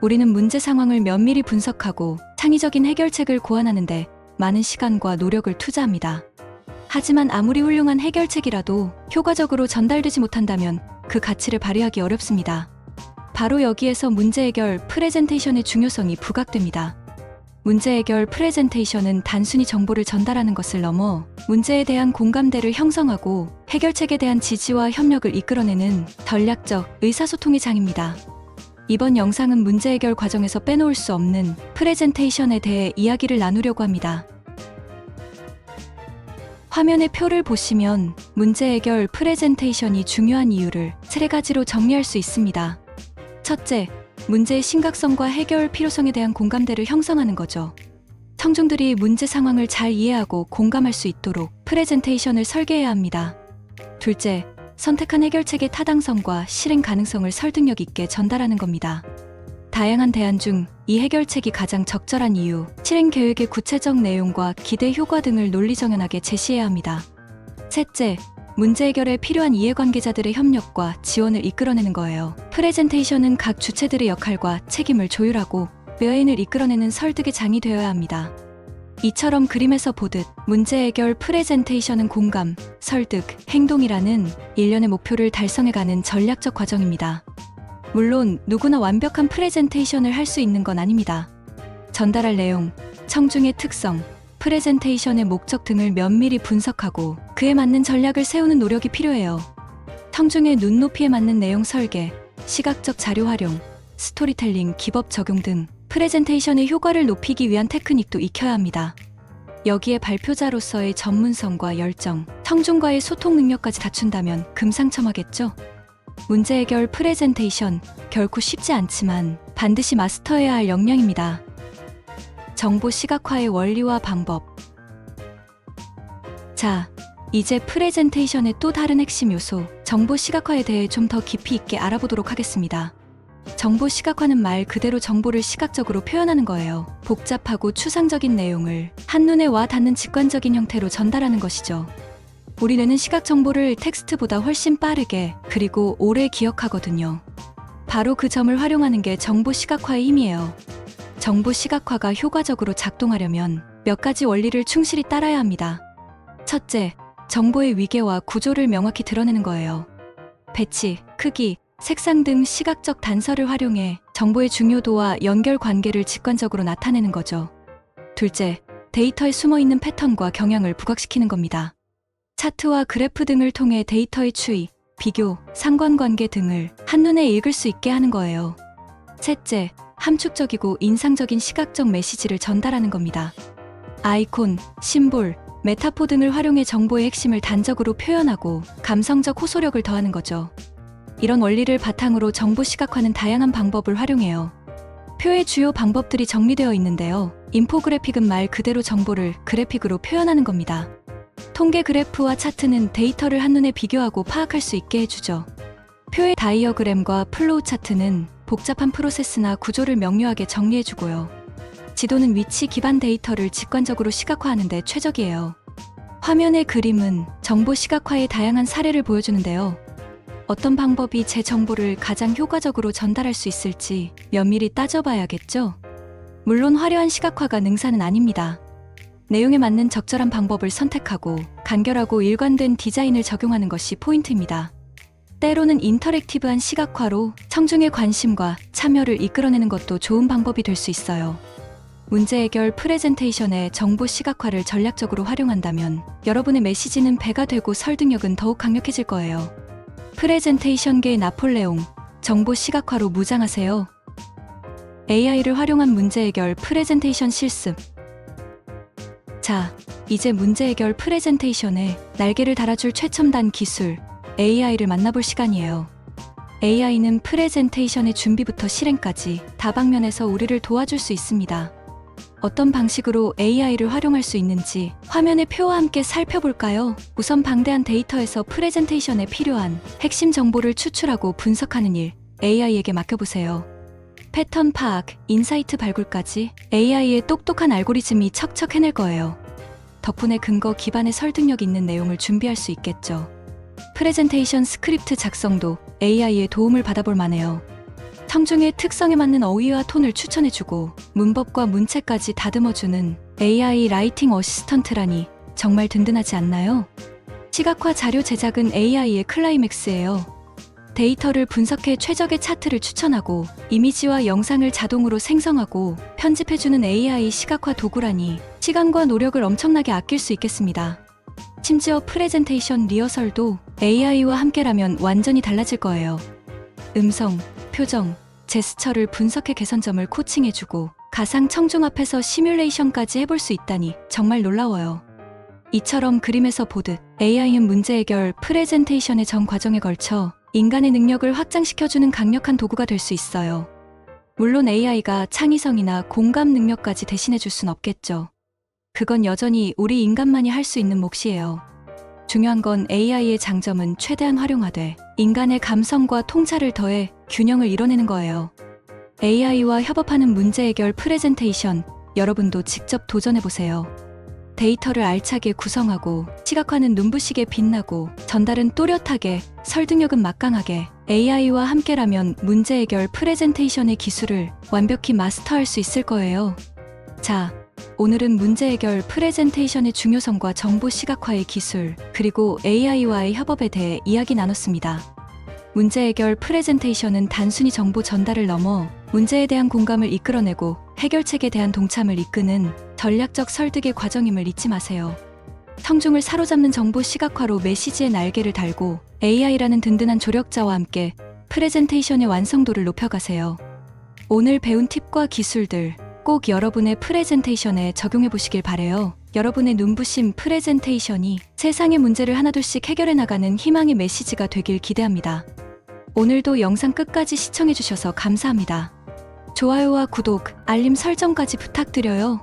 우리는 문제 상황을 면밀히 분석하고 창의적인 해결책을 고안하는데 많은 시간과 노력을 투자합니다. 하지만 아무리 훌륭한 해결책이라도 효과적으로 전달되지 못한다면 그 가치를 발휘하기 어렵습니다. 바로 여기에서 문제 해결 프레젠테이션의 중요성이 부각됩니다. 문제 해결 프레젠테이션은 단순히 정보를 전달하는 것을 넘어 문제에 대한 공감대를 형성하고 해결책에 대한 지지와 협력을 이끌어내는 전략적 의사소통의 장입니다. 이번 영상은 문제 해결 과정에서 빼놓을 수 없는 프레젠테이션에 대해 이야기를 나누려고 합니다. 화면의 표를 보시면 문제 해결 프레젠테이션이 중요한 이유를 3가지로 정리할 수 있습니다. 첫째, 문제의 심각성과 해결 필요성에 대한 공감대를 형성하는 거죠. 청중들이 문제 상황을 잘 이해하고 공감할 수 있도록 프레젠테이션을 설계해야 합니다. 둘째, 선택한 해결책의 타당성과 실행 가능성을 설득력 있게 전달하는 겁니다. 다양한 대안 중 이 해결책이 가장 적절한 이유, 실행 계획의 구체적 내용과 기대 효과 등을 논리정연하게 제시해야 합니다. 셋째, 문제 해결에 필요한 이해관계자들의 협력과 지원을 이끌어내는 거예요. 프레젠테이션은 각 주체들의 역할과 책임을 조율하고 메인을 이끌어내는 설득의 장이 되어야 합니다. 이처럼 그림에서 보듯 문제 해결 프레젠테이션은 공감, 설득, 행동이라는 일련의 목표를 달성해가는 전략적 과정입니다. 물론 누구나 완벽한 프레젠테이션을 할 수 있는 건 아닙니다. 전달할 내용, 청중의 특성, 프레젠테이션의 목적 등을 면밀히 분석하고 그에 맞는 전략을 세우는 노력이 필요해요. 청중의 눈높이에 맞는 내용 설계, 시각적 자료 활용, 스토리텔링, 기법 적용 등 프레젠테이션의 효과를 높이기 위한 테크닉도 익혀야 합니다. 여기에 발표자로서의 전문성과 열정, 청중과의 소통 능력까지 갖춘다면 금상첨화겠죠? 문제 해결 프레젠테이션, 결코 쉽지 않지만 반드시 마스터해야 할 역량입니다. 정보 시각화의 원리와 방법. 자, 이제 프레젠테이션의 또 다른 핵심 요소, 정보 시각화에 대해 좀 더 깊이 있게 알아보도록 하겠습니다. 정보 시각화는 말 그대로 정보를 시각적으로 표현하는 거예요. 복잡하고 추상적인 내용을 한눈에 와 닿는 직관적인 형태로 전달하는 것이죠. 우리 뇌는 시각 정보를 텍스트보다 훨씬 빠르게 그리고 오래 기억하거든요. 바로 그 점을 활용하는 게 정보 시각화의 힘이에요. 정보 시각화가 효과적으로 작동하려면 몇 가지 원리를 충실히 따라야 합니다. 첫째, 정보의 위계와 구조를 명확히 드러내는 거예요. 배치, 크기, 색상 등 시각적 단서를 활용해 정보의 중요도와 연결 관계를 직관적으로 나타내는 거죠. 둘째, 데이터에 숨어있는 패턴과 경향을 부각시키는 겁니다. 차트와 그래프 등을 통해 데이터의 추이, 비교, 상관관계 등을 한눈에 읽을 수 있게 하는 거예요. 셋째, 함축적이고 인상적인 시각적 메시지를 전달하는 겁니다. 아이콘, 심볼, 메타포 등을 활용해 정보의 핵심을 단적으로 표현하고 감성적 호소력을 더하는 거죠. 이런 원리를 바탕으로 정보 시각화는 다양한 방법을 활용해요. 표의 주요 방법들이 정리되어 있는데요. 인포그래픽은 말 그대로 정보를 그래픽으로 표현하는 겁니다. 통계 그래프와 차트는 데이터를 한눈에 비교하고 파악할 수 있게 해주죠. 표의 다이어그램과 플로우 차트는 복잡한 프로세스나 구조를 명료하게 정리해주고요. 지도는 위치 기반 데이터를 직관적으로 시각화하는 데 최적이에요. 화면의 그림은 정보 시각화의 다양한 사례를 보여주는데요. 어떤 방법이 제 정보를 가장 효과적으로 전달할 수 있을지 면밀히 따져봐야겠죠? 물론 화려한 시각화가 능사는 아닙니다. 내용에 맞는 적절한 방법을 선택하고 간결하고 일관된 디자인을 적용하는 것이 포인트입니다. 때로는 인터랙티브한 시각화로 청중의 관심과 참여를 이끌어내는 것도 좋은 방법이 될 수 있어요. 문제 해결 프레젠테이션의 정보 시각화를 전략적으로 활용한다면 여러분의 메시지는 배가 되고 설득력은 더욱 강력해질 거예요. 프레젠테이션계의 나폴레옹, 정보 시각화로 무장하세요. AI를 활용한 문제 해결 프레젠테이션 실습. 자, 이제 문제 해결 프레젠테이션에 날개를 달아줄 최첨단 기술, AI를 만나볼 시간이에요. AI는 프레젠테이션의 준비부터 실행까지 다방면에서 우리를 도와줄 수 있습니다. 어떤 방식으로 AI를 활용할 수 있는지 화면의 표와 함께 살펴볼까요? 우선 방대한 데이터에서 프레젠테이션에 필요한 핵심 정보를 추출하고 분석하는 일, AI에게 맡겨보세요. 패턴 파악, 인사이트 발굴까지 AI의 똑똑한 알고리즘이 척척 해낼 거예요. 덕분에 근거 기반의 설득력 있는 내용을 준비할 수 있겠죠. 프레젠테이션 스크립트 작성도 AI의 도움을 받아볼 만해요. 청중의 특성에 맞는 어휘와 톤을 추천해주고 문법과 문체까지 다듬어주는 AI 라이팅 어시스턴트라니 정말 든든하지 않나요? 시각화 자료 제작은 AI의 클라이맥스예요. 데이터를 분석해 최적의 차트를 추천하고 이미지와 영상을 자동으로 생성하고 편집해주는 AI 시각화 도구라니 시간과 노력을 엄청나게 아낄 수 있겠습니다. 심지어 프레젠테이션 리허설도 AI와 함께라면 완전히 달라질 거예요. 음성, 표정, 제스처를 분석해 개선점을 코칭해주고 가상 청중 앞에서 시뮬레이션까지 해볼 수 있다니 정말 놀라워요. 이처럼 그림에서 보듯 AI는 문제 해결 프레젠테이션의 전 과정에 걸쳐 인간의 능력을 확장시켜주는 강력한 도구가 될 수 있어요. 물론 AI가 창의성이나 공감 능력까지 대신해줄 순 없겠죠. 그건 여전히 우리 인간만이 할 수 있는 몫이에요. 중요한 건 AI의 장점은 최대한 활용하되 인간의 감성과 통찰을 더해 균형을 이뤄내는 거예요. AI와 협업하는 문제 해결 프레젠테이션, 여러분도 직접 도전해보세요. 데이터를 알차게 구성하고 시각화는 눈부시게 빛나고 전달은 또렷하게, 설득력은 막강하게 AI와 함께라면 문제 해결 프레젠테이션의 기술을 완벽히 마스터할 수 있을 거예요. 자, 오늘은 문제 해결 프레젠테이션의 중요성과 정보 시각화의 기술, 그리고 AI와의 협업에 대해 이야기 나눴습니다. 문제 해결 프레젠테이션은 단순히 정보 전달을 넘어 문제에 대한 공감을 이끌어내고 해결책에 대한 동참을 이끄는 전략적 설득의 과정임을 잊지 마세요. 청중을 사로잡는 정보 시각화로 메시지의 날개를 달고 AI라는 든든한 조력자와 함께 프레젠테이션의 완성도를 높여가세요. 오늘 배운 팁과 기술들 꼭 여러분의 프레젠테이션에 적용해 보시길 바래요. 여러분의 눈부신 프레젠테이션이 세상의 문제를 하나둘씩 해결해 나가는 희망의 메시지가 되길 기대합니다. 오늘도 영상 끝까지 시청해 주셔서 감사합니다. 좋아요와 구독, 알림 설정까지 부탁드려요.